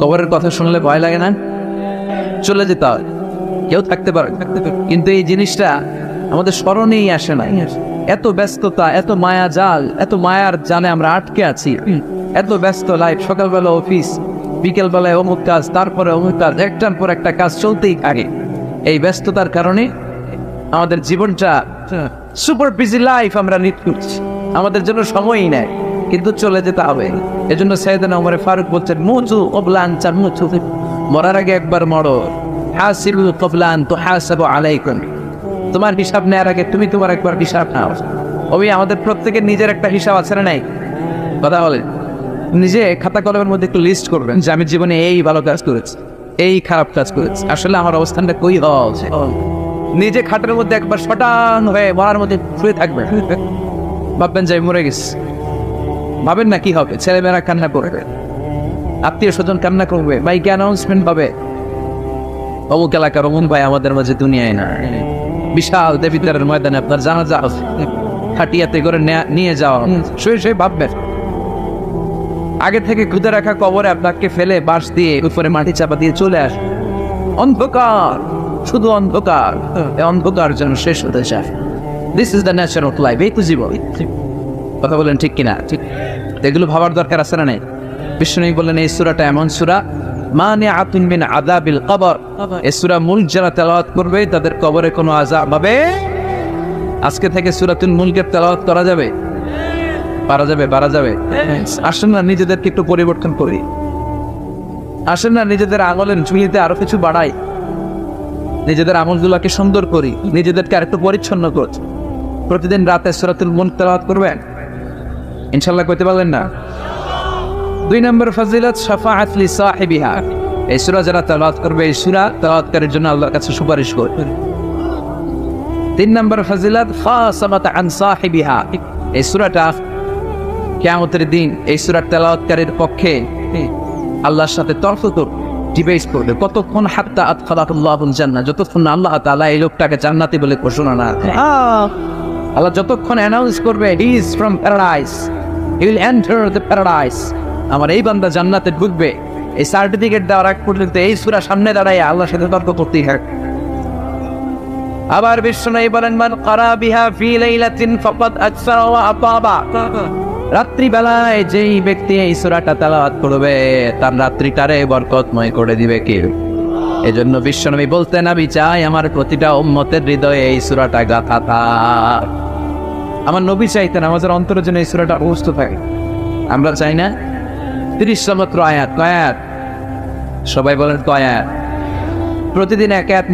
কবরের কথা শুনলে ভয় লাগে না? চলে যেতে হয়, কেউ থাকতে পারে, কিন্তু এই জিনিসটা আমাদের স্মরণেই আসে না। এত ব্যস্ততা, এত মায়া জাল, এত মায়ার জালে আমরা আটকে আছি। এত ব্যস্ত লাইফ, সকালবেলা অফিস, বিকেলবেলায় অমুক কাজ, তারপরে অমুক কাজ, একটার পর একটা কাজ চলতেই থাকে। এই ব্যস্ততার কারণে আমাদের জীবনটা সুপার বিজি লাইফ আমরা লিড করছি, আমাদের জন্য সময়ই নেই, কিন্তু চলে যেতে হবে। এজন্য সাইয়েদনা ওমর ফারুক বলছেন, মুতু ক্বাবলা আন তামুতু, মরার আগে একবার মরো। হাসিবু ক্বাবলা আন তুহাসাবু আলাইকুম, তোমার হিসাব নেওয়ার আগে তুমি তোমার একবার হিসাব নাও। ওই আমাদের প্রত্যেকের নিজের একটা হিসাব আছে না নাই? কথা বলেন, নিজে খাতা কলমের মধ্যে একটু লিস্ট করবেন যে আমি জীবনে এই ভালো কাজ করেছি, এই খারাপ কাজ করেছি, আসলে আমার অবস্থানটা কই হওয়া উচিত। নিজে খাটের মধ্যে একবার শটান হয়ে মরার মধ্যে শুয়ে থাকবেন, ভাববেন যে আমি মরে গেছি। ভাবেন না কি হবে, ছেলেমেয়েরা কান্না করবে, আত্মীয় স্বজন কান্না করবে, বাইকে অ্যানাউন্সমেন্ট পাবে, অমুক এলাকার অমুক ভাই আমাদের মাঝে দুনিয়ায় না। বিশাল দেবিদ্বারের ময়দানে আপনার জানাজা খাটিয়াতে করে নিয়ে যাওয়া, শুয়ে শুয়ে ভাববেন। আগে থেকে খুঁজে রাখা কবরে আপনাকে ফেলে বাঁশ দিয়ে উপরে মাটি চাপা দিয়ে চলে আস, অন্ধকার, শুধু অন্ধকার। এই অন্ধকার যেন শেষ হতে চায়। This is the Nature of life, এই তো জীবন। কথা বলেন ঠিক কিনা? ঠিক। এগুলো ভাবার দরকার আছে না নাই? বিষ্ণু বললেন এই সূরাটা এমন সূরা, মানিআতুন মিন আযাবিল কবর। এই সূরা মুলক যারা তেলাওয়াত করবে তাদের কবরে কোনো আযাব হবে। আজকে থেকে সূরাতুল মুলকের তেলাওয়াত করা যাবে, পারা যাবে, পারা যাবে। আসেন না নিজেদেরকে একটু পরিবর্তন করি, আসেন না নিজেদের আমলের ঝুলিতে আরো কিছু বাড়াই, নিজেদের আমলগুলোকে সুন্দর করি, নিজেদেরকে আরেকটু পরিচ্ছন্ন করি। প্রতিদিন রাতে সূরাতুল মুলক তেলাওয়াত করবেন, ইনশাআল্লাহ করতে পারলেন না? 2 নম্বর ফজিলত, শাফাআত লি সাহিবিহা। এই সূরা যারা তেলাওয়াত করবে, এই সূরা তেলাওয়াতকারীর জন্য আল্লাহর কাছে সুপারিশ করবে। 3 নম্বর ফজিলত, খাসামাত আন সাহিবিহা। এই সূরাটা কিয়ামতের দিন এই সূরার তেলাওয়াতকারীর পক্ষে আল্লাহর সাথে তর্ক করবে, ডিবেট করবে। কতক্ষণ? হাত্তা আদখালাহুল্লাহুল জান্নাহ, যতক্ষণ না আল্লাহ তাআলা এই লোকটাকে জান্নাতি বলে ঘোষণা না দেয়। আল্লাহ যতক্ষণ অ্যানাউন্স করবে he is from paradise, he will enter the paradise, আমার এই বান্দা জান্নাতে ঢুকবে, এই সার্টিফিকেট দেওয়ার আগ পর্যন্ত এই সূরা সামনে দাঁড়ায় আল্লাহর সাথে তর্ক করতেই থাকে। আবার বিশ্বনবী বলেন, মান ক্বারা বিহা ফি লাইলাতিন ফাকাদ আকসারা ওয়া আতাবা। রাত্রি বেলায় যেই ব্যক্তি এই সূরাটা তেলাওয়াত করবে তার রাত্রিটারে বরকতময় করে দিবে কে? এজন্য বিশ্বনবী বলতেন, আমি চাই আমার প্রতিটা উম্মতের হৃদয়ে এই সূরাটা গাঁথা থাক। আমার নবী চাইতেন আমাদের অন্তরে যেন এই সূরাটা মুখস্থ থাকে। আমরা চাই না? 30 মাত্র আয়াত, কয়াত, সবাই বলেন কয়াত। প্রতিদিন এক আয়াত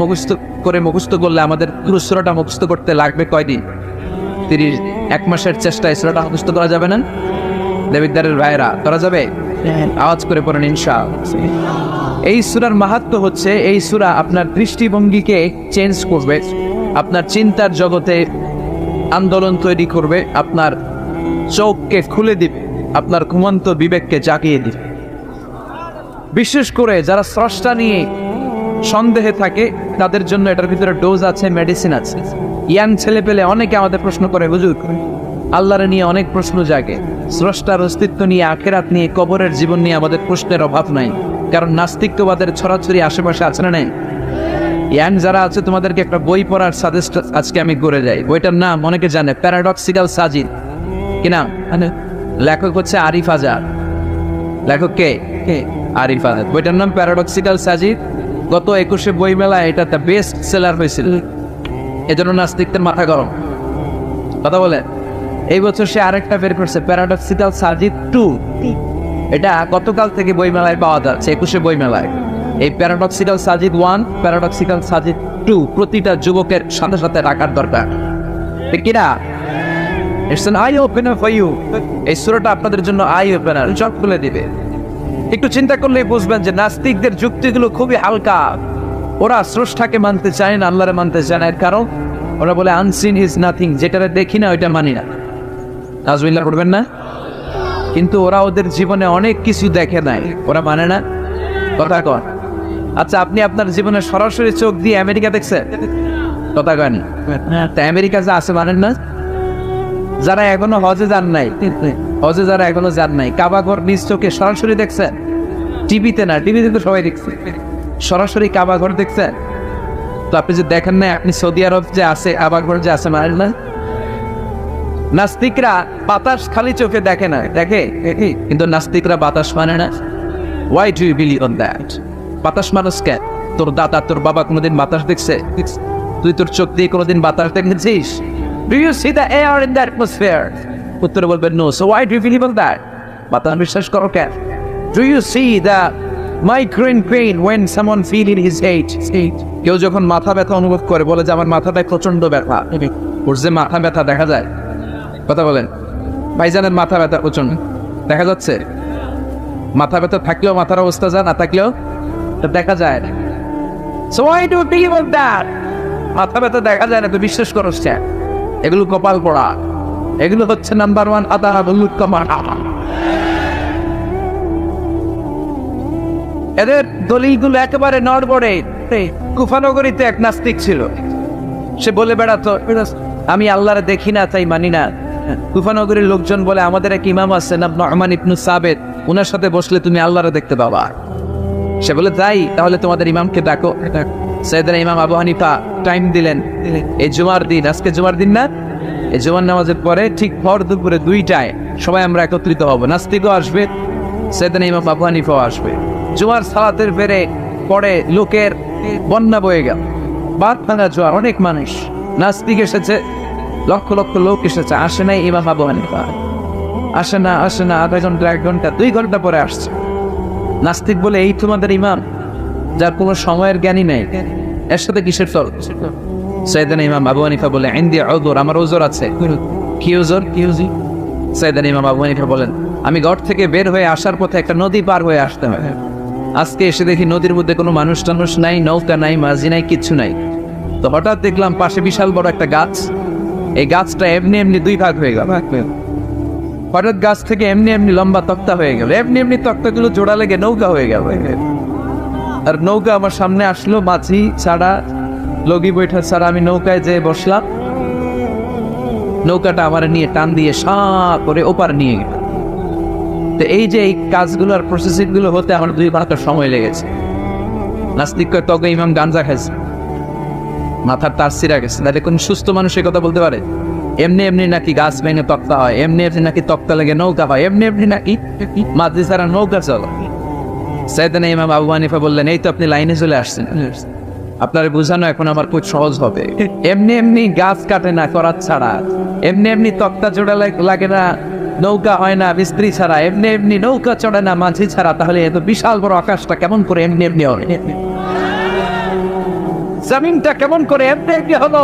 মুখস্থ করলে আমাদের পুরো সূরাটা মুখস্থ করতে লাগবে কয়দিন? 30 দিন। 1 মাসের চেষ্টায় সূরাটা মুখস্থ করা যাবে না? দেবিদ্বারের ভাইরা করা যাবে? আওয়াজ করে পড়েন ইনশাআল্লাহ। এই সূরার মাহাত্ম্য হচ্ছে, এই সূরা আপনার দৃষ্টিভঙ্গিকে চেঞ্জ করবে, আপনার চিন্তার জগতে আন্দোলন তৈরি করবে, আপনার চোখকে খুলে দিবে, আপনার ঘুমন্ত বিবেককে জাগিয়ে দিবে। বিশেষ করে যারা স্রষ্টা নিয়ে সন্দেহে থাকে তাদের জন্য এটার ভিতরে ডোজ আছে, মেডিসিন আছে। ইয়াং ছেলে পেলে অনেকে আমাদের প্রশ্ন করে, হুজুর আল্লাহর নিয়ে অনেক প্রশ্ন জাগে, স্রষ্টার অস্তিত্ব নিয়ে, আখিরাত নিয়ে, কবরের জীবন নিয়ে আমাদের প্রশ্নের অভাব নাই, কারণ নাস্তিকবাদের ছড়াছড়ি আশেপাশে আছে না নাই? ইয়াং যারা আছে তোমাদেরকে একটা বই পড়ার সাজেস্ট আজকে আমি করে যাই। বইটার নাম অনেকে জানে, প্যারাডক্সিক্যাল সাজিদ। কি নাম? লেখক হচ্ছে আরিফ আজাদ। লেখক কে? আরিফ আজাদ। বইটার নাম প্যারাডক্সিক্যাল সাজিদ। গত 21শে বই মেলায় এটা একটা বেস্ট সেলার হয়েছিল, এজন্য নাস্তিকদের মাথা গরম। কথা বলে এই বছর সে আরেকটা বের করছে, প্যারাডক্সিক্যাল সাজিদ 2। এটা গতকাল থেকে বই মেলায় পাওয়া যাচ্ছে, 21শে বই মেলায়। এই প্যারাডক্সিক্যাল সাজিদ 1, প্যারাডক্সিক্যাল সাজিদ 2 প্রতিটা যুবকের সাথে সাথে রাখার দরকার। ঠিক কিনা? It's an eye opener for you. এই সূরাটা আপনাদের জন্য আই ওপেনার, চোখ খুলে দিবে। একটু চিন্তা করলেই বুঝবেন যে নাস্তিকদের যুক্তিগুলো খুবই হালকা। ওরা স্রষ্টাকে মানতে চায় না, আল্লাহরে মানতে চায় না। এর কারণ ওরা বলে আনসিন ইজ নাথিং, যেটারে দেখি না ওইটা মানি না। নাজমিল্লাহ করবেন না? কিন্তু ওরা ওদের জীবনে অনেক কিছু দেখে নাই, ওরা মানে না। কথা কন। আচ্ছা, আপনি আপনার জীবনে সরাসরি চোখ দিয়ে আমেরিকা দেখছেন? কথা কন। তা আমেরিকা যা আছে মানেন না? যারা এখনো হজে যান নাই, হজে যারা এখনো যান নাই, কাবা ঘর নিজ চোখে সরাসরি দেখছেন? টিভিতে না, টিভিতে তো সবাই দেখছে, সরাসরি কাবা ঘর দেখছেন তো আপনি যে দেখেন না, আপনি সৌদি আরব যে আছে কাবা ঘর যে আছে মানে না, নাস্তিকরা বাতাস খালি চোখে দেখে না, দেখে কিন্তু নাস্তিকরা বাতাস মানে না। Why do you believe on that? বাতাস মানুষ কেন? তোর দাদা তোর বাবা কোনোদিন বাতাস দেখছে? তুই তোর চোখ দিয়ে কোনোদিন বাতাস দেখেছিস? Do you see the air in the atmosphere? উত্তরে বলবেন no. So why do you believe on that? বাতাস বিশ্বাস করো কেন? Do you see the migraine pain when someone feel in his head? কেউ যখন মাথা ব্যথা অনুভব করে বলে যে আমার মাথাটায় প্রচন্ড ব্যথা, ওর যে মাথা ব্যথা দেখা যায়, কথা বলেন ভাইজানের মাথা ব্যথা প্রচন্ড দেখা যাচ্ছে, মাথা ব্যথা থাকলেও মাথার অবস্থা যায়, না থাকলেও দেখা যায় না। So why do you believe on that? মাথা ব্যথা দেখা যায় না তো বিশ্বাস করছে, এগুলো কপাল পড়া, এগুলো হচ্ছে নাম্বার 1 আদাবুল কামাল। এদের দলিলগুলো একেবারে নড়বড়ে। কুফানগরীতে এক নাস্তিক ছিল, সে বলে বেড়াতো আমি আল্লাহরে দেখি না তাই মানি না। কুফানগরীর লোকজন বলে আমাদের এক ইমাম আছেন নু'মান ইবনে সাবিত, উনার সাথে বসলে তুমি আল্লাহরে দেখতে পাবা। সে বলে তাই, তাহলে তোমাদের ইমামকে ডাকো। সাইয়েদনা ইমাম আবু হানিফা টাইম দিলেন, এই জুমার দিন, আজকে জুমার দিন না, এই জুমার নামাজের পরে ঠিক ভর দুপুরে 2টায় সবাই আমরা একত্রিত হব, নাস্তিকও আসবে, সাইয়েদনা ইমাম আবু হানিফাও আসবে। জুমার সালাতের পরে লোকের বন্যা বয়ে গেল, বাদ ভাঙা জোয়ার, অনেক মানুষ, নাস্তিক এসেছে, লক্ষ লক্ষ লোক এসেছে, আসে নাই ইমাম আবু হানিফা, আসে না আধা ঘন্টা 1 ঘন্টা 2 ঘন্টা পরে আসছে। নাস্তিক বলে এই তোমাদের ইমাম যার কোনো সময়ের জ্ঞানী নেই, এর সাথে কিসের তর্ক? সাইয়েদনা ইমাম আবু হানিফা বলে ইনদি উযর, আমার উযর আছে। কি উযর? সাইয়েদনা ইমাম আবু হানিফা বলেন আমি ঘর থেকে বের হয়ে আসার পথে একটা নদী পার হয়ে আসতে হয়, আজকে এসে দেখি নদীর মধ্যে কোনো মানুষ টানুষ নাই, নৌকা নাই, মাঝি নাই, কিচ্ছু নাই। তো হঠাৎ দেখলাম পাশে বিশাল বড় একটা গাছ, এই গাছটা এমনি 2 ভাগ হয়ে গেল। হঠাৎ গাছ থেকে এমনি লম্বা তক্তা হয়ে গেল, এমনি তক্তাগুলো জোড়া লেগে নৌকা হয়ে গেল। আর নৌকা আমার সামনে আসলো, মাঝি ছাড়া, লগি বৈঠা ছাড়া, আমি নৌকায় যেয়ে বসলাম, নৌকাটা আমার নিয়ে টান দিয়ে সাঁ করে ওপার নিয়ে গেল। তো এই যে এই কাজগুলো আর প্রসেসিং গুলো হতে আমার 2 ঘন্টা সময় লেগেছে। নাস্তিক কয় তবে ইমাম গাঞ্জা খাইছে, মাথার তার ছিঁড়া গেছে। তাহলে কোন সুস্থ মানুষ এই কথা বলতে পারে? এমনি নাকি গাছ ভেঙে তক্তা হয়, এমনি নাকি তক্তা লেগে নৌকা হয়, এমনি নাকি মাঝি ছাড়া নৌকা চলে? সাইয়েদনা ইমাম আবু হানিফা বললেন এই তো আপনি লাইনে চলে আসছেন, আপনার বোঝানো এখন আমার খুব সহজ হবে। এমনি গাছ কাটে না করার ছাড়া, এমনি তক্তা জোড়া লাগে না, নৌকা হয় না মিস্ত্রি ছাড়া, এমনি নৌকা চড়ে না মাঝি ছাড়া, তাহলে এত বিশাল বড় আকাশটা কেমন করে এমনি হয়? জমিনটা কেমন করে এমনি হলো?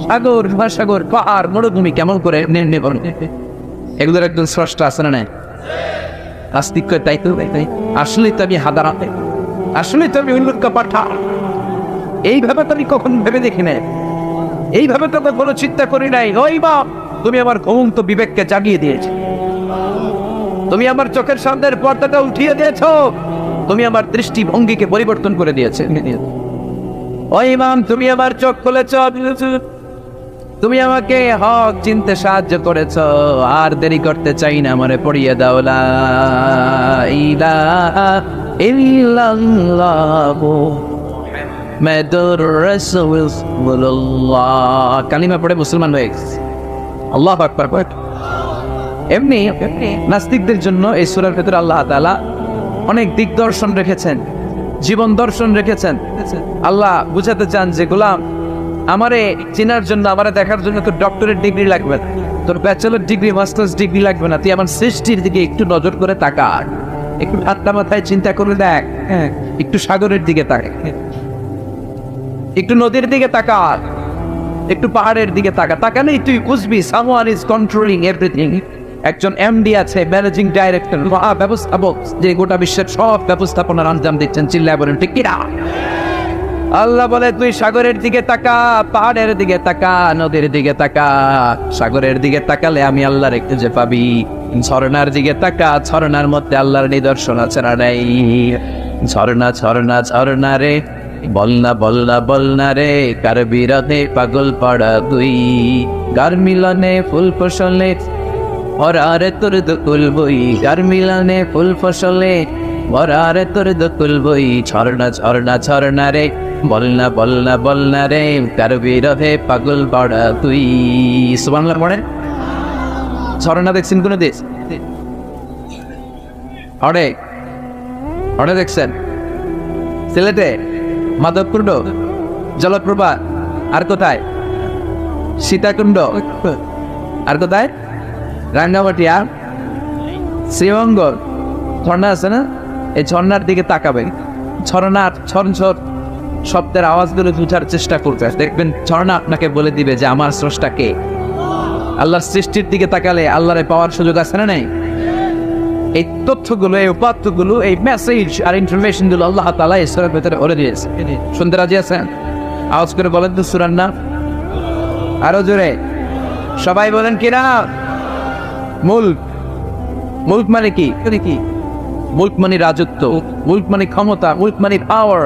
সাগর মহাসাগর পাহাড় মরুভূমি কেমন করে এমনি বলে? এগুলোর একজন স্রষ্টা আছে না নাই? নাস্তিক কয় তাই তো, আসলেই তো আমি হাদারাতে, আসলেই তো আমি উল্লুকা পাঠা, এইভাবে তো আমি কখন ভেবে দেখি নাই, এইভাবে তো কোনো চিন্তা করি নাই। ওই বাপ, তুমি আমার ঘুমন্ত বিবেককে জাগিয়ে দিয়েছো, তুমি আমার চোখের সামনের পর্দাটা উঠিয়ে দিয়েছো, তুমি আমার দৃষ্টিভঙ্গিকে পরিবর্তন করে দিয়েছে। ওই ইমাম, তুমি আমার চোখ খুলেছ, তুমি আমাকে হক চিনতে সাহায্য করেছ, আর দেরি করতে চাই না, আমারে পড়িয়ে দাও লা ইলাহা ইল্লাল্লাহু মুহাম্মাদুর রাসূলুল্লাহ, কালিমা পড়ে মুসলমান হয়ে গেছে। আল্লাহু আকবার। এমনি নাস্তিকদের জন্য এই সূরার ভেতরে আল্লাহ তাআলা অনেক দিক দর্শন রেখেছেন, জীবন দর্শন রেখেছেন। আল্লাহ বুঝাতে চান যে গোলাম, আমারে চেনার জন্য, আমারে দেখার জন্য তোর ডক্টরেট ডিগ্রি লাগবে না, তোর ব্যাচেলর ডিগ্রি মাস্টার্স ডিগ্রি লাগবে না, তুই আমার সৃষ্টির দিকে একটু নজর করে তাকা, একটু ঠাট্টা মাথায় চিন্তা করে দেখ, একটু সাগরের দিকে তাকা, একটু নদীর দিকে তাকা, একটু পাহাড়ের দিকে তাকা, তাকালেই তুই বুঝবি সামওয়ান ইজ কন্ট্রোলিং এভরিথিং। একজন এমডি আছে, ম্যানেজিং ডাইরেক্টর, মহা ব্যবস্থাপক, যে গোটা বিশ্বের সব ব্যবস্থাপনার আঞ্জাম দিচ্ছেন। চিল্লায় বলেন ঠিক কিনা? আল্লাহ বলে তুই সাগরের দিকে তাকা, পাহাড়ের দিকে তাকা, নদীর দিকে তাকা। সাগরের দিকে তাকালে আমি আল্লাহর একটু যে পাবি, ঝর্ণার দিকে তাকা, ঝর্ণার মধ্যে আল্লাহর নিদর্শন আছে না নাই? ঝর্ণা ঝর্ণা ঝর্ণা রে, বলনা বলনা বলনা রে, কার বিরহে পাগল পড়া তুই, গার মিলনে ফুল ফসলে হরারে তোর দুকুল বই, গার মিলনে ফুল ফসলে মরারে তোর দকুল বই ঝরনা ঝরনা ঝরনা রে বলনা বলনা বলনা রে তার বিরহে পাগল বড়া তুই সুবহানাল্লাহ পড়েন। ঝরনা দেখছেন কোন দেশ? অনেক অনেক দেখছেন সিলেটে, মাধবকুণ্ড, জলপ্রপাত, আর কোথায় সীতাকুণ্ড, আর কোথায় রাঙ্গামাটি, আর শ্রীমঙ্গ ঝর্ণা আছে না? এই ঝর্ণার দিকে তাকাবেন, ঝর্ণার ঝরঝর শব্দের আওয়াজগুলো বুঝার চেষ্টা করবে, দেখবেন ঝর্ণা আপনাকে বলে দিবে যে আমার স্রষ্টা কে। আল্লাহর সৃষ্টির দিকে তাকালে আল্লাহরে পাওয়ার সুযোগ আছে না? নেই? এই তথ্যগুলো, এই উপাত্তগুলো, এই মেসেজ আর ইনফরমেশন গুলো আল্লাহ তাআলা এই সূরার ভিতরে বলে দিয়েছে। শুনতে রাজি আছেন? আওয়াজ করে বলেন তো সূরার নাম, আরো জোরে সবাই বলেন কিনা। মুলক। মুলক মানে কি? মুলক মানে রাজত্ব, মুলক মানে ক্ষমতা, মুলক মানে পাওয়ার,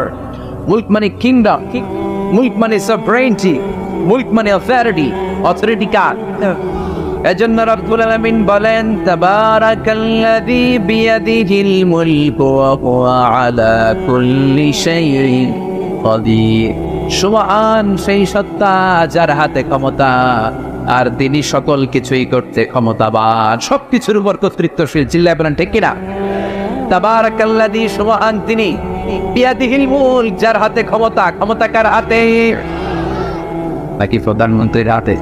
মুলক মানে কিংডম, মুলক মানে সভরেনিটি, মুলক মানে অথরিটি কার? এজন্য রব্বুল আলামিন বলেন তাবারাকাল্লাযী বিয়াদিহিল মুলকু ওয়া হুয়া আলা কুল্লি শাইইন কাদির। সুবহান সেই সত্তা যার হাতে ক্ষমতা আর তিনি সকল কিছুই করতে ক্ষমতাবান, সবকিছুর উপর কর্তৃত্বশীল। চিল্লায় বলেন ঠিক কিনা? তাবারাকাল্লাযী, সুবহান তিনি, বিয়াদিহিল মুলক যার হাতে ক্ষমতা। ক্ষমতা কার হাতে? নাকি প্রধানমন্ত্রীর হাতে,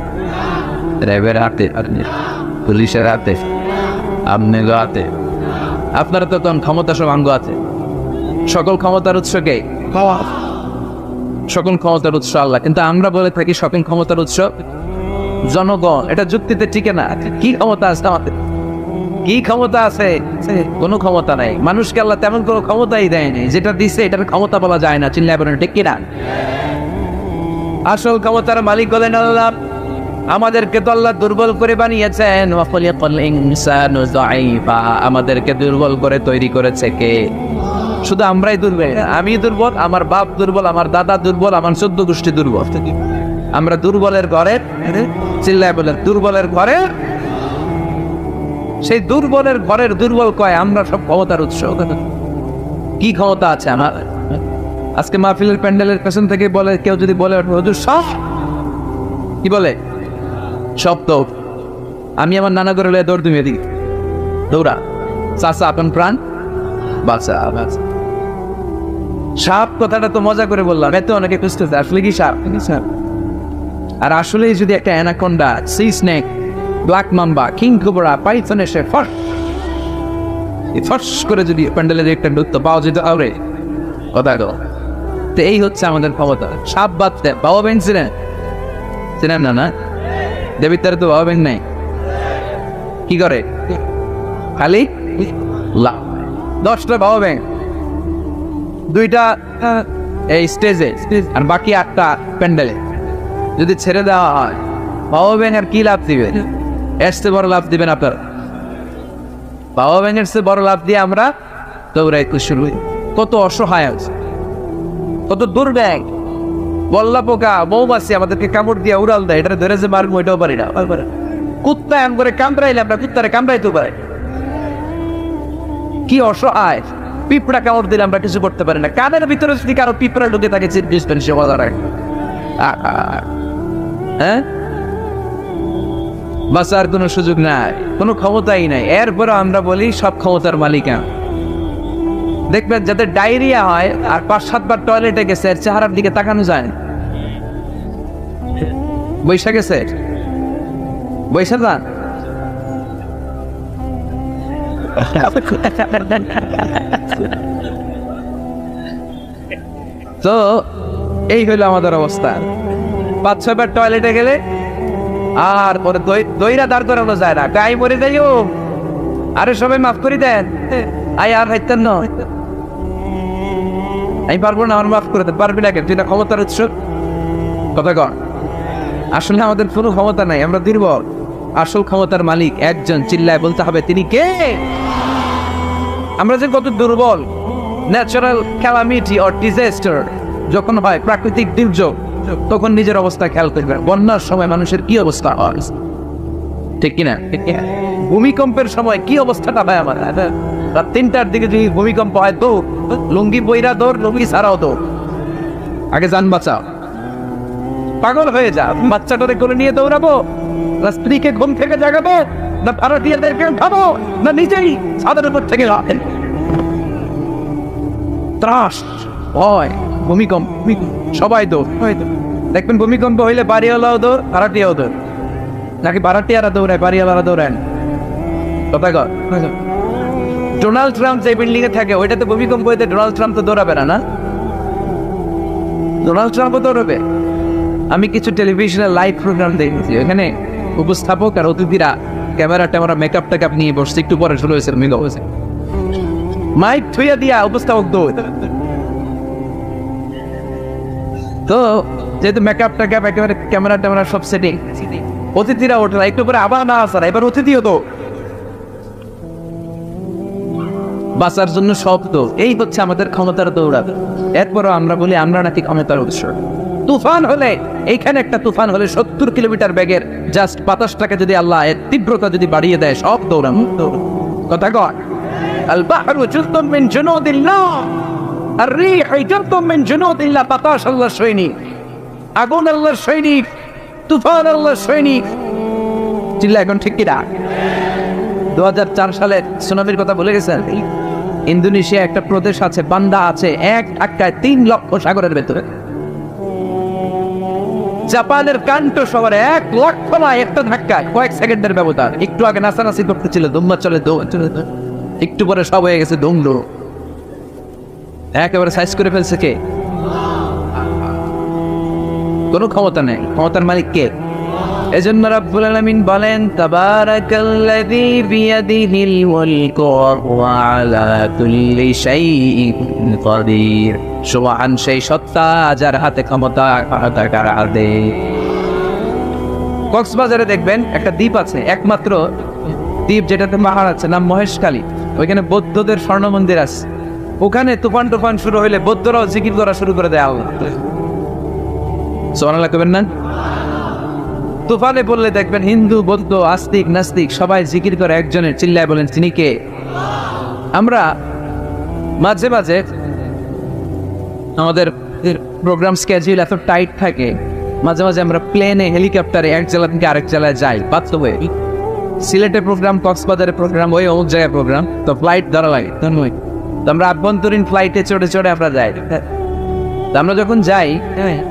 র্যাবের হাতে, পুলিশের হাতে, আপনার হাতে? আপনারা তো তখন ক্ষমতা সব আঙ্গ আছে। সকল ক্ষমতার উৎস কে? সকল ক্ষমতার উৎস আল্লাহ, কিন্তু আমরা বলে থাকি সকল ক্ষমতার উৎস জনগণ। এটা যুক্তিতে টিকে না। কি ক্ষমতা আছে আমাদের? কি ক্ষমতা আছে? কোনো ক্ষমতা নাই। মানুষকে আল্লাহ তেমন কোনো ক্ষমতাই দেয়নি, যেটা দিছে এটার ক্ষমতা বলা যায় না। চিল্লায় বলেন ঠিক কিনা? আসল ক্ষমতার মালিক হলেন আল্লাহ। আমাদেরকে তো আল্লাহ দুর্বল করে বানিয়েছেন। আমাদেরকে দুর্বল করে তৈরি করেছে কে? শুধু আমরাই দুর্বল। আমি দুর্বল, আমার বাপ দুর্বল, আমার দাদা দুর্বল, আমার 14 গোষ্ঠী দুর্বল। আমরা দুর্বলের ঘরে, চিল্লায় বলেন দুর্বলের ঘরে, সেই দুর্বলের ঘরের দুর্বল কয় আমরা সব ক্ষমতার উৎস। কি ক্ষমতা আছে আমার? আজকে মাহফিলের প্যান্ডেলের পেছন থেকে বলে, কেউ যদি বলে হুজুর সব, কি বলে? সব তো আমি আমার নানা করে দৌড়, তুমি এদিকে দৌড়া, চাচা আপন প্রাণ বাঁচা। সাপ কথাটা তো মজা করে বললাম, এত অনেকে খুঁজতেছে আসলে কি সাপ। আর আসলে যদি একটা anaconda, C snake, black mamba, king cobra, Python এসে ফস করে যদি প্যান্ডেলের একটা নৃত্য পাওয়া যেত, আরে কথা গো। তো এই হচ্ছে আমাদের ক্ষমতা। সাপ বাঁধতে বাবা ব্যাংক চিনেন না? না দেবিতার তো বাবা ব্যাংক নাই, কি করে? খালি 10টা বাবা ব্যাংক, 2টা এই স্টেজে আর বাকি 8টা প্যান্ডেলে। যদি ছেড়ে দেওয়া হয় বাবা ব্যাংক আর কি লাভ দিবে? এর চেয়ে বড় লাভ দিবেন আপনারা। বাবা ব্যাংকের চেয়ে বড় লাভ দিয়ে আমরা দৌড়াই শুরু। কত অসহায় আছে, কত দুর্ব্যাং, বল্লা পোকা, মৌমাছি আমাদেরকে কামড় দিয়ে উড়াল দেয়। এটা ধরে যে মারবো এটাও পারি না। কুত্তা এম করে কামড়াইলে আমরা কুত্তারে কামড়াইতে পারি। কি অসহায়! পিঁপড়া কামড় দিলে আমরা কিছু করতে পারি না। কানের ভিতরে যদি কারো পিঁপড়া ঢুকে থাকে, হ্যাঁ, বাঁচার কোনো সুযোগ নাই, কোনো ক্ষমতাই নাই। এরপরে আমরা বলি সব ক্ষমতার মালিক। দেখবেন যাদের ডায়রিয়া হয় আর 5-7 বার টয়লেটে গেছে, এর চেহারার দিকে তাকানো যায় না। বৈশা গেছে, বৈশা যান। তো এই হইলো আমাদের অবস্থা। 5-6 বার টয়লেটে গেলে আর পরে দইরা দাঁড় করানো যায় না। গায়ে মরে যাইও, আরে সবাই মাফ করে দেন, আই আর হাইতেন না, আমি পারবো না, আমার মাফ করে দেন। পারবি না কেন? তুই না ক্ষমতার উৎস। কথা কর। আসলে আমাদের কোনো ক্ষমতা নাই, আমরা দুর্বল। আসল ক্ষমতার মালিক একজন, চিল্লায় বলতে হবে তিনি কে। আমরা যে কত দুর্বল। ন্যাচারাল ক্যালামিটি অর ডিজাস্টার যখন হয়, প্রাকৃতিক দুর্যোগ, তখন নিজের অবস্থা খেয়াল করবে। বন্যার সময় মানুষের কি অবস্থা হয়, ঠিক কিনা? ভূমিকম্পের সময় কি অবস্থাটা হয় আমার, রাত 3টার দিকে যদি ভূমিকম্প হয় তো লুঙ্গি বইরা দৌড়, লুঙ্গি ছাড়াও দৌড়, আগে যান বাঁচাও। পাগল হয়ে যা, বাচ্চাটারে করে নিয়ে দৌড়াবো, না স্ত্রীকে ঘুম থেকে জাগাবো, না ভারতীয়দেরকে উঠাবো, না নিজেই ছাদের উপর থেকে ত্রাস ভয় ভূমিকম্প, সবাই দৌড়। দেখবেন ভূমিকম্প হইলে বাড়িওয়ালাও দৌড়, ভাড়াটিয়াও দৌড়, নাকি ভাড়াটিয়ারা দৌড়ায় বাড়িওয়ালারা দৌড়ায়? কথা কর। ডোনাল্ড ট্রাম্প যে বিল্ডিং এ থাকে ওইটাতে ভূমিকম্প হইতে ডোনাল্ড ট্রাম্প তো দৌড়াবে না? ডোনাল্ড ট্রাম্পও দৌড়াবে। আমি কিছু টেলিভিশনের লাইভ প্রোগ্রাম দেখেছি, ওখানে উপস্থাপক আর অতিথিরা ক্যামেরা ট্যামেরা মেকআপ টেকআপ নিয়ে বসছে, একটু পরে শুরু হয়েছে মাইক থুইয়া দিয়া উপস্থাপক দৌড়। তো যেহেতু মেকআপ টেকআপ একেবারে ক্যামেরা ট্যামেরা সব সেটিং, অতিথিরা ওঠে না, একটু পরে আবার না আসার, এবার অতিথিও তো বাঁচার জন্য শব্দ। এই হচ্ছে আমাদের ক্ষমতার দৌড়াবে। এরপরও আমরা বলি আমরা নাকি ক্ষমতার উৎস। তুফান হলে, এইখানে একটা তুফান হলে 70 কিলোমিটার বেগের জাস্ট বাতাসটাকে যদি আল্লাহ এর তীব্রতা যদি বাড়িয়ে দেয়, সব দৌড়াম। কথা কয় আল বাহরু জুনদুম মিন জুনুদিল্লাহ, আর রিহ জুনদুম মিন জুনুদিল্লাহ। বাতাস আল্লাহর সৈনিক, আগুন আল্লাহর সৈনিক, তুফান আল্লাহর সৈনিক। চিল্লা এখন ঠিক কিনা? 2004 সালের সুনামির কথা বলে গেছেন। ইন্দোনেশিয়া একটা প্রদেশ আছে, বান্দা আছে, এক ধাক্কায় 3 লক্ষ সাগরের ভেতরে। জাপানের কান্টো শহরে 1 লক্ষ না, একটা ধাক্কায় কয়েক সেকেন্ডের ব্যবধান। একটু আগে নাচানাচি করতেছিল, দুম্বা চলে একটু পরে সব হয়ে গেছে দুমড়ো, একেবারে সাইজ করে ফেলছে কে? কোনো ক্ষমতা নেই, ক্ষমতার মালিক কে? এজন্য রাব্বুল আলামিন বলেন তাবারাকাল্লাযী বিয়াদিহিল মুলকু ওয়া হুয়া আলা কুল্লি শাইইন কাদির। সুবহান সেই সত্তা যার হাতে ক্ষমতা, কার হাতে। কক্সবাজারে দেখবেন একটা দ্বীপ আছে, একমাত্র দ্বীপ যেটাতে পাহাড় আছে, নাম মহেশখালী। ওইখানে বৌদ্ধদের স্বর্ণ মন্দির আছে। ওখানে তুফান টুফান শুরু হইলে বৌদ্ধরাও জিকির করা শুরু করে দেয় আল্লাহ। সুবহানাল্লাহ কইবেন না? তুফানে বললে দেখবেন হিন্দু, বৌদ্ধ, আস্তিক, নাস্তিক সবাই জিকির করে একজনের, চিল্লায় বলেন তিনি কে? আমরা মাঝে মাঝে আমাদের প্রোগ্রাম স্কেডিউল এত টাইট থাকে, মাঝে মাঝে আমরা প্লেনে, হেলিকপ্টারে এক জেলা থেকে আরেক জেলায় যাই। বাস্তবে সিলেটের প্রোগ্রাম, কক্সবাজারের প্রোগ্রাম, ওই অমুক জায়গায় প্রোগ্রাম, তো ফ্লাইট ধরা লাগে। তো আমরা আভ্যন্তরীণ ফ্লাইটে চড়ে চড়ে আমরা যাই। আমরা যখন যাই,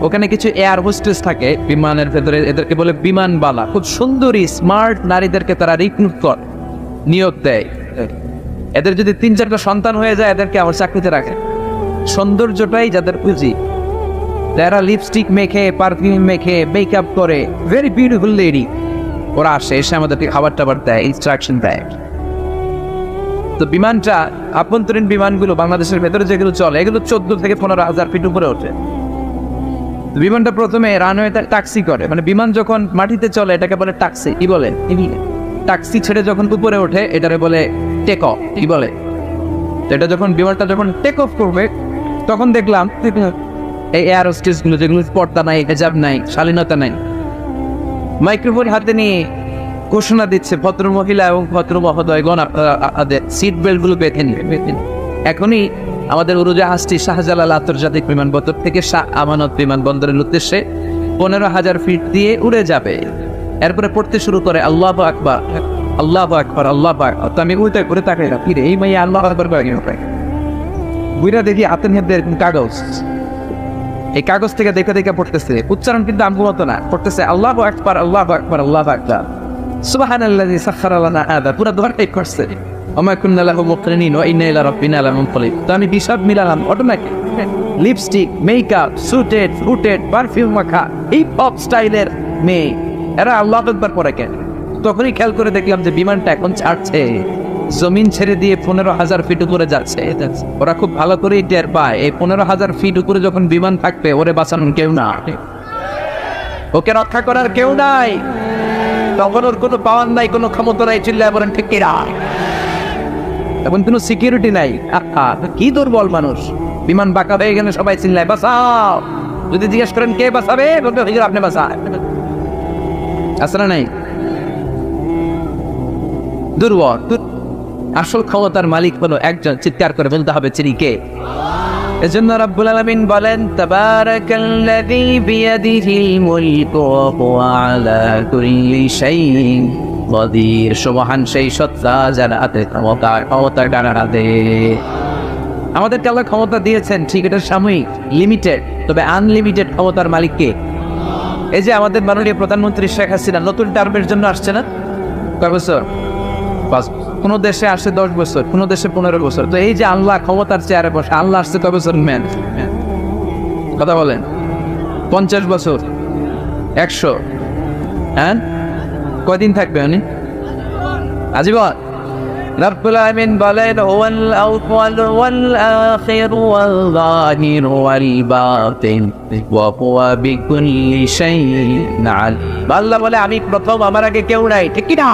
ওখানে কিছু এয়ার হোস্টেস থাকে বিমানের ভেতরে, এদেরকে বলে বিমানবালা। খুব সুন্দরী স্মার্ট নারীদেরকে তারা রিক্রুট করে, নিয়োগ দেয়। এদের যদি 3-4টা সন্তান হয়ে যায়, এদেরকে আমার চাকরিতে রাখে। সৌন্দর্যটাই যাদের পুঁজি, যারা লিপস্টিক মেখে, পারফিউম মেখে, মেকআপ করে, ভেরি বিউটিফুল লেডি, ওরা আসে, এসে আমাদেরকে খাবার টাবার দেয়, ইনস্ট্রাকশন দেয়। তো বিমানটা, আভ্যন্তরীণ বিমানগুলো বাংলাদেশের ভেতরে যেগুলো চলে, এগুলো 14 থেকে 15,000 ফিট উপরে ওঠে। বিমানটা প্রথমে রানওয়েতে ট্যাক্সি করে, মানে বিমান যখন মাটিতে চলে এটাকে বলে ট্যাক্সি। কি বলে? ট্যাক্সি ছেড়ে যখন উপরে ওঠে এটারে বলে টেক অফ। কি বলে? এটা যখন বিমানটা যখন টেক অফ করবে, তখন দেখলাম এই এয়ার হোস্টেস গুলো, যেগুলো পর্দা নাই, হেজাব নাই, শালীনতা নাই, মাইক্রোফোন হাতে নিয়ে ঘোষণা দিচ্ছে, ভদ্র মহিলা এবং ভদ্র মহোদয়গণ আপনাদের সিট বেল্ট গুলো বেঁধে নিবে। এখনই আমাদের উড়োজাহাজটি শাহজালাল আন্তর্জাতিক বিমানবন্দর থেকে শাহ আমানত বিমানবন্দরের উদ্দেশ্যে 15,000 ফিট দিয়ে উড়ে যাবে। এরপরে পড়তে শুরু করে আল্লাহু আকবার, আল্লাহু আকবার, আল্লাহু আকবার। তো আমি উল্টা করে তাকাই, ফিরে এই মাইয়া আল্লাহু আকবার বুইরা দেখি হাতের মধ্যে এরকম কাগজ, এই কাগজ থেকে দেখে দেখে পড়তেছে। উচ্চারণ কিন্তু আমগো মতো না, পড়তেছে আল্লাহু আকবার, আল্লাহু আকবার, আল্লাহু আকবার, সুবহানাল্লাযী সাখখারা লানা হাযা। পুরো দোয়া টাইপ করছে, ওমা কুন্না লাহু মুকরিনিন ওয়া ইন্না ইলা রাব্বিনা লামুনকালিব। তো আমি হিসাব মিলালাম, automatic lipstick, makeup, suited, footed, perfume মাখা, হিপ হপ স্টাইলের মেয়ে, এরা আল্লাহু আকবার পড়ে কেন? তখনই খেয়াল করে দেখলাম যে বিমানটা এখন ছাড়ছে, জমিন ছেড়ে দিয়ে 15,000 ফিট উপরে যাচ্ছে। ওরা খুব ভালো করেই টের পায়, এই 15,000 ফিট উপরে যখন বিমান থাকবে, ওরে বাঁচানোর কেউ না, ওকে রক্ষা করার কেউ নাই, তখন ওর কোনো পাওয়ার নাই, কোনো ক্ষমতা নাই। চিল্লায় বলেন ঠিক কিনা? এখন কোনো সিকিউরিটি নাই। কি দুর্বল মানুষ! বিমান বাঁকা হয়ে গেলে সবাই চিল্লায় বাঁচাও। যদি জিজ্ঞেস করেন কে বাঁচাবে, বলবে হুজুর আপনি বাঁচান। আছে না নাই? দুর্বল। আসল ক্ষমতার মালিক হলো একজন, চিৎকার করে বলতে হবে তিনি কে। এজন্য রব্বুল আলামিন বলেন তাবারাকাল্লাযী বিয়াদিহিল মুলকু ওয়া হুয়া আলা কুল্লি শাইইন কাদির। সুবহান সেই সত্তা যার হাতে ক্ষমতা কার হাতে। আমাদেরকে আল্লাহ ক্ষমতা দিয়েছেন ঠিক, এটা সাময়িক, লিমিটেড, তবে আনলিমিটেড ক্ষমতার মালিক কে? এই যে আমাদের মাননীয় প্রধানমন্ত্রী শেখ হাসিনা নতুন টার্মের জন্য আসছে না? কয় বছর? 5। কোন দেশে আসে 10 বছর, কোন দেশে 15 বছর। তো এই যে আল্লাহ ক্ষমতার চেয়ারে বসে, আল্লাহ আসছে কয় বছর? ম্যান কথা বলেন, 50 বছর, 100? হ্যাঁ, কয়দিন থাকবে উনি? আজীবন। রব্বুল আলামিন বলেন হুয়াল আউয়াল ওয়াল আখির ওয়াল যাহির ওয়াল বাতিন ওয়া হুয়া বিকুল্লি শাইইন আলিম। আল্লাহ বলে আমি প্রথম, আমার আগে কেউ নাই, ঠিক কি না?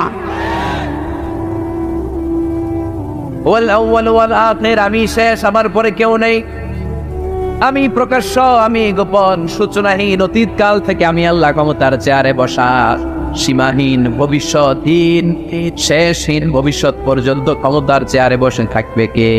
ওয়াল আউয়াল ওয়াল আখির, আমি শেষ, আমার পরে কেউ নেই। আমি প্রকাশ্য, আমি গোপন, সূচনাহীন, অতীতকাল থেকে আমি আল্লাহ ক্ষমতার চেয়ারে বসা, সীমাহীন, ভবিষ্যৎহীন, শেষহীন, ভবিষ্যৎ পর্যন্ত ক্ষমতার চেয়ারে বসে থাকবে কে?